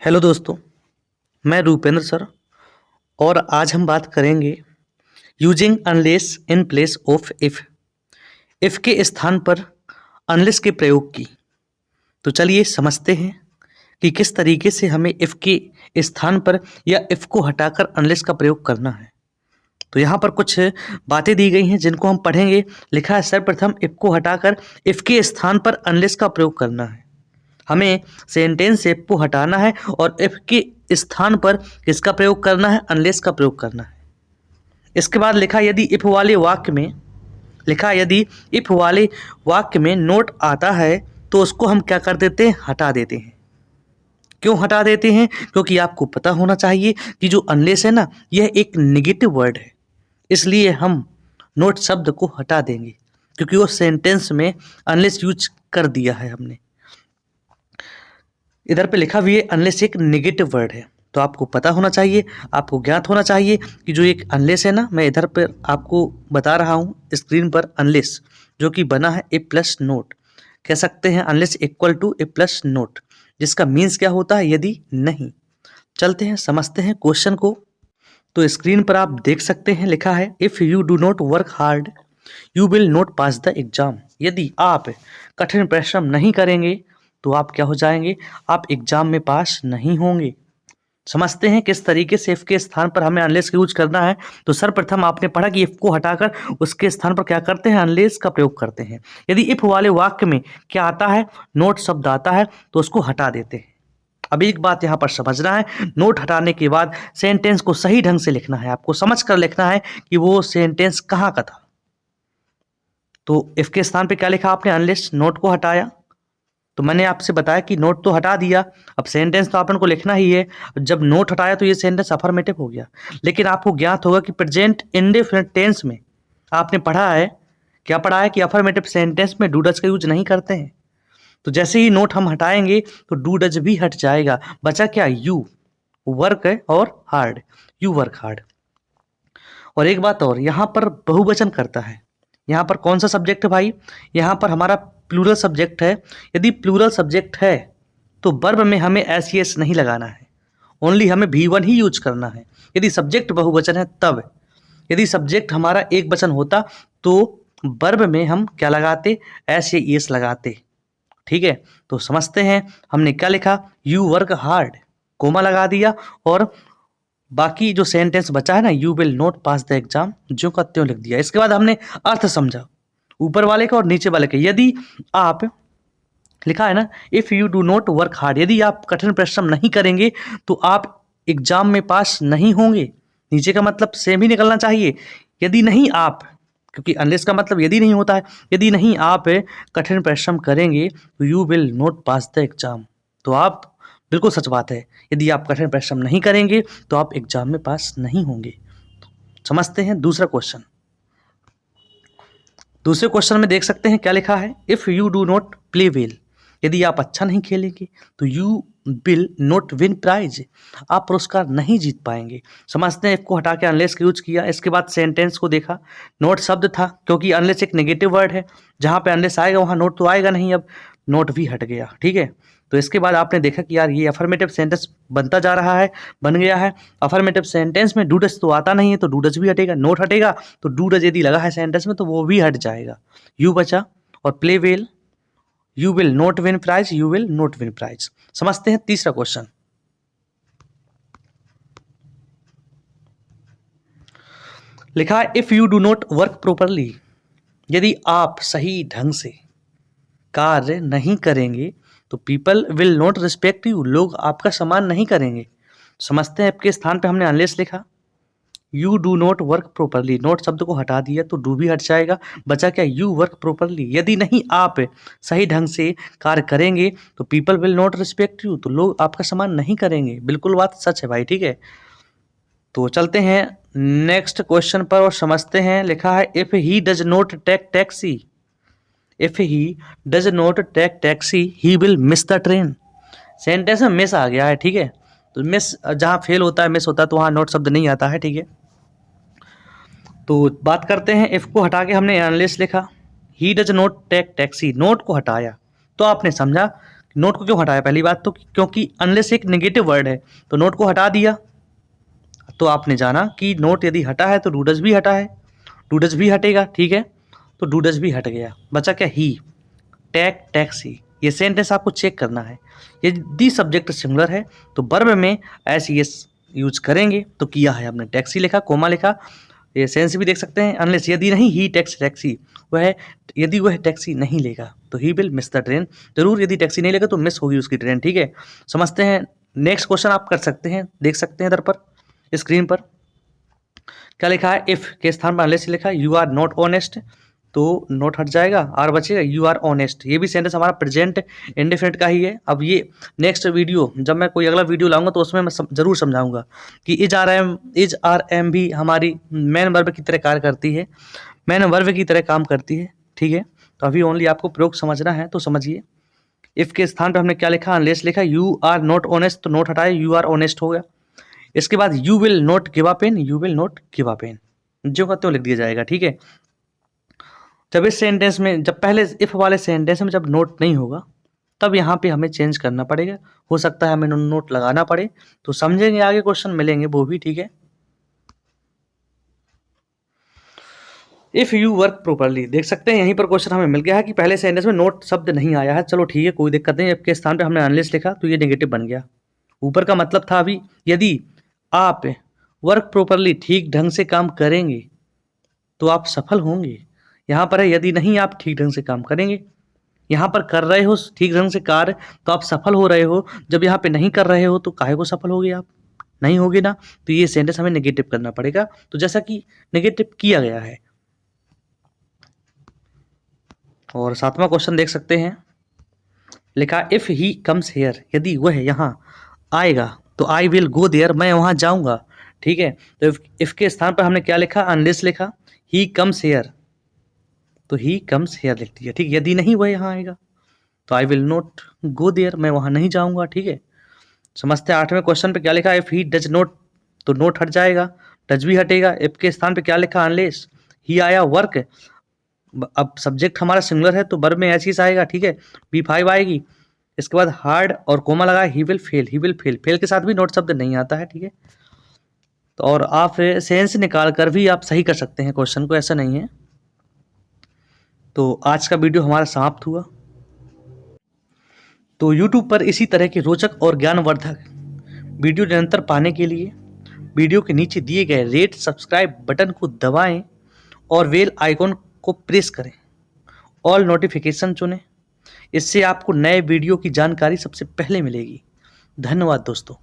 Hello दोस्तों, मैं Rupendra sir और आज हम बात करेंगे using unless in place of if के स्थान पर अनलेस के प्रयोग की। तो चलिए समझते हैं कि किस तरीके से हमें इफ़ के स्थान पर या इफ़ को हटाकर अनलेस का प्रयोग करना है। तो यहाँ पर कुछ बातें दी गई हैं जिनको हम पढ़ेंगे। लिखा है सर्वप्रथम इफ़ को हटाकर इफ़ के स्थान पर अनलेस का प्रयोग करना है। हमें सेंटेंस इफ को हटाना है और इफ के स्थान पर किसका प्रयोग करना है? अनलेस का प्रयोग करना है। इसके बाद लिखा यदि इफ वाले वाक्य में नोट आता है तो उसको हम क्या कर देते हैं? हटा देते हैं। क्यों हटा देते हैं? क्योंकि आपको पता होना चाहिए कि जो अनलेस है ना, यह एक नेगेटिव वर्ड है, इसलिए हम नोट शब्द को हटा देंगे क्योंकि वो सेंटेंस में अनलेस यूज कर दिया है हमने। इधर पे लिखा भी है अनलेस एक नेगेटिव वर्ड है, तो आपको पता होना चाहिए, आपको ज्ञात होना चाहिए कि जो एक अनलेस है ना, मैं इधर पर आपको बता रहा हूँ स्क्रीन पर अनलेस जो कि बना है ए प्लस नोट, कह सकते हैं unless equal to A plus not, जिसका मीन्स क्या होता है? यदि नहीं। चलते हैं समझते हैं क्वेश्चन को। तो स्क्रीन पर आप देख सकते हैं लिखा है if you do not work hard you will not pass the exam. यदि आप कठिन परिश्रम नहीं करेंगे तो आप क्या हो जाएंगे? आप एग्जाम में पास नहीं होंगे। समझते हैं किस तरीके से इफ के स्थान पर हमें अनलेस का यूज करना है। तो सर्वप्रथम आपने पढ़ा कि इफ को हटाकर उसके स्थान पर क्या करते हैं? अनलेस का प्रयोग करते हैं। यदि इफ वाले वाक्य में क्या आता है? नोट शब्द आता है, तो उसको हटा देते हैं। अब एक बात यहाँ पर समझना है, नोट हटाने के बाद सेंटेंस को सही ढंग से लिखना है, आपको समझ कर लिखना है कि वो सेंटेंस कहाँ का था। तो इफ के स्थान पे क्या लिखा आपने? अनलेस। नोट को हटाया तो मैंने आपसे बताया कि नोट तो हटा दिया, अब सेंटेंस तो अपन को लिखना ही है। जब नोट हटाया तो ये सेंटेंस अफर्मेटिव हो गया। लेकिन आपको ज्ञात होगा कि प्रेजेंट इंडेफिनिट टेंस में आपने पढ़ा है, क्या पढ़ा है? कि अफर्मेटिव सेंटेंस में डू डज का यूज नहीं करते हैं। तो जैसे ही नोट हम हटाएंगे तो डू डज भी हट जाएगा, बचा क्या? यू वर्क और हार्ड, यू वर्क हार्ड। और एक बात और, यहाँ पर बहुवचन करता है। यहाँ पर कौन सा सब्जेक्ट है भाई? यहाँ पर हमारा प्लूरल सब्जेक्ट है। यदि प्लूरल सब्जेक्ट है तो वर्ब में हमें एस एस नहीं लगाना है, ओनली हमें V1 ही यूज करना है। यदि सब्जेक्ट बहुवचन है तब। यदि सब्जेक्ट हमारा एक वचन होता तो वर्ब में हम क्या लगाते? एस या एस लगाते। ठीक है, तो समझते हैं हमने क्या लिखा? यू वर्क हार्ड, कोमा लगा दिया और बाकी जो सेंटेंस बचा है ना, you will not pass the exam, जो का त्यों लिख दिया। इसके बाद हमने अर्थ समझा ऊपर वाले का और नीचे वाले का। यदि आप, लिखा है ना if you do not work hard, यदि आप कठिन परिश्रम नहीं करेंगे तो आप एग्जाम में पास नहीं होंगे। नीचे का मतलब सेम ही निकलना चाहिए। यदि नहीं आप, क्योंकि अनलेस का मतलब यदि नहीं होता है, यदि नहीं आप कठिन परिश्रम करेंगे तो you will not pass the exam. तो आप, बिल्कुल सच बात है, यदि आप कठिन परिश्रम नहीं करेंगे तो आप एग्जाम में पास नहीं होंगे। समझते हैं दूसरा क्वेश्चन। दूसरे क्वेश्चन में देख सकते हैं क्या लिखा है? If you do not play well, यदि आप अच्छा नहीं खेलेंगे तो you will not win prize, आप पुरस्कार नहीं जीत पाएंगे। समझते हैं, को हटा के अनलेस का यूज किया। इसके बाद सेंटेंस को देखा, नोट शब्द था क्योंकि अनलेस एक नेगेटिव वर्ड है, जहाँ पे अनलेस आएगा वहाँ नोट तो आएगा नहीं, अब नोट भी हट गया। ठीक है, तो इसके बाद आपने देखा कि यार ये अफर्मेटिव सेंटेंस बनता जा रहा है, बन गया है। अफर्मेटिव सेंटेंस में डूडज तो आता नहीं है तो डूडज भी हटेगा, नोट हटेगा तो डूडज यदि लगा है सेंटेंस में तो वो भी हट जाएगा। यू बचा और play well, you will not win prize, you will not win prize. समझते हैं तीसरा क्वेश्चन। लिखा है if you do not work properly, यदि आप सही ढंग से कार्य नहीं करेंगे तो people will not respect you, लोग आपका सम्मान नहीं करेंगे। समझते हैं आपके स्थान पे हमने अनलेस लिखा, you do not work properly, not शब्द को हटा दिया तो डू भी हट जाएगा, बचा क्या? You work properly. यदि नहीं आप सही ढंग से कार्य करेंगे तो people will not respect you, तो लोग आपका सम्मान नहीं करेंगे। बिल्कुल बात सच है भाई। ठीक है, तो चलते हैं नेक्स्ट क्वेश्चन पर और समझते हैं। लिखा है if he does not take taxi, if he does not take taxi he will miss the train. Sentence में मिस आ गया है। ठीक है, तो मिस जहाँ फेल होता है, मिस होता है, तो वहाँ नोट शब्द नहीं आता है। ठीक है, तो बात करते हैं, इफ को हटा के हमने अनलेस लिखा, he does not take taxi, not को हटाया तो आपने समझा नोट को क्यों हटाया? पहली बात तो क्योंकि अनलेस एक नेगेटिव वर्ड है, तो नोट को हटा दिया, तो आपने जाना कि नोट यदि हटा है तो डूडज भी हटा है, डूडज भी हटेगा, ठीक है, तो डूडज भी हट गया, बचा क्या? ही, टैक्सी। ये सेंटेंस आपको चेक करना है। यदि सब्जेक्ट सिमिलर है तो वर्ब में एस यस यूज करेंगे, तो किया है आपने, टैक्सी लिखा, कोमा लिखा, ये सेंस भी देख सकते हैं। अनलेस यदि नहीं, ही टैक्सी, वह यदि वह टैक्सी नहीं लेगा तो ही विल मिस द ट्रेन, जरूर यदि टैक्सी नहीं लेगा तो मिस होगी उसकी ट्रेन, ठीक है। समझते हैं, नेक्स्ट क्वेश्चन आप कर सकते हैं, देख सकते हैं इधर पर स्क्रीन पर क्या लिखा है। इफ के स्थान पर अनलेस लिखा है, you are not honest, not note हट जाएगा, आर बचेगा, यू आर ऑनेस्ट। ये भी सेंटेंस हमारा प्रेजेंट इंडेफिनिट का ही है। अब ये नेक्स्ट वीडियो, जब मैं कोई अगला वीडियो लाऊंगा तो उसमें मैं जरूर समझाऊंगा कि इज आर एम भी हमारी मेन वर्ब की तरह कार्य करती है, मेन वर्ब की तरह काम करती है, ठीक है। तो अभी ओनली आपको प्रयोग समझना है, तो समझिए। इफ के स्थान पर हमने क्या लिखा? अनलेस लिखा, you are not honest, not नोट हटाए, यू आर ऑनेस्ट हो गया। इसके बाद you will not give a pen, you will not give a pen, जो का त्यों लिख दिया जाएगा, ठीक है। जब इस सेंटेंस में, जब पहले इफ वाले सेंटेंस में जब नोट नहीं होगा, तब यहाँ पे हमें चेंज करना पड़ेगा। हो सकता है हमें नोट लगाना पड़े, तो समझेंगे, आगे क्वेश्चन मिलेंगे वो भी, ठीक है। इफ यू वर्क प्रॉपरली, देख सकते हैं यहीं पर क्वेश्चन हमें मिल गया है कि पहले सेंटेंस में नोट शब्द नहीं आया है, चलो ठीक है, कोई दिक्कत नहीं। इसके स्थान पे हमने अनलेस लिखा तो ये नेगेटिव बन गया। ऊपर का मतलब था अभी, यदि आप वर्क प्रॉपरली, ठीक ढंग से काम करेंगे तो आप सफल होंगे। यहाँ पर है यदि नहीं आप ठीक ढंग से काम करेंगे, यहाँ पर कर रहे हो ठीक ढंग से कार्य तो आप सफल हो रहे हो, जब यहाँ पे नहीं कर रहे हो तो काहे को सफल होगे आप? नहीं होगे ना, तो ये सेंटेंस हमें नेगेटिव करना पड़ेगा, तो जैसा कि नेगेटिव किया गया है। और 7वां क्वेश्चन देख सकते हैं, लिखा इफ ही कम्स हेयर, यदि वह यहाँ आएगा तो आई विल गो देयर, मैं वहाँ जाऊँगा, ठीक है। तो इफ के स्थान पर हमने क्या लिखा? अनलेस लिखा, ही कम्स हेयर, तो ही कम्स हेयर लिख दिया, ठीक। यदि नहीं वह यहाँ आएगा तो I will not go there, मैं वहाँ नहीं जाऊँगा, ठीक है। समझते हैं 8वें क्वेश्चन पे क्या लिखा है। इफ ही डज नॉट, तो नोट हट जाएगा, डज भी हटेगा। इफ के स्थान पे क्या लिखा? अनलेस ही आया वर्क, अब सब्जेक्ट हमारा सिंगुलर है तो वर्ब में एच आएगा, ठीक है, B5 आएगी। इसके बाद हार्ड और कोमा लगा, he will fail, he will fail, fail के साथ भी नोट शब्द नहीं आता है, ठीक है। तो और आप सेंस निकाल कर भी आप सही कर सकते हैं क्वेश्चन को, ऐसा नहीं है। तो आज का वीडियो हमारा समाप्त हुआ। तो YouTube पर इसी तरह के रोचक और ज्ञानवर्धक वीडियो निरंतर पाने के लिए वीडियो के नीचे दिए गए रेट सब्सक्राइब बटन को दबाएं और बेल आइकॉन को प्रेस करें, ऑल नोटिफिकेशन चुनें। इससे आपको नए वीडियो की जानकारी सबसे पहले मिलेगी। धन्यवाद दोस्तों।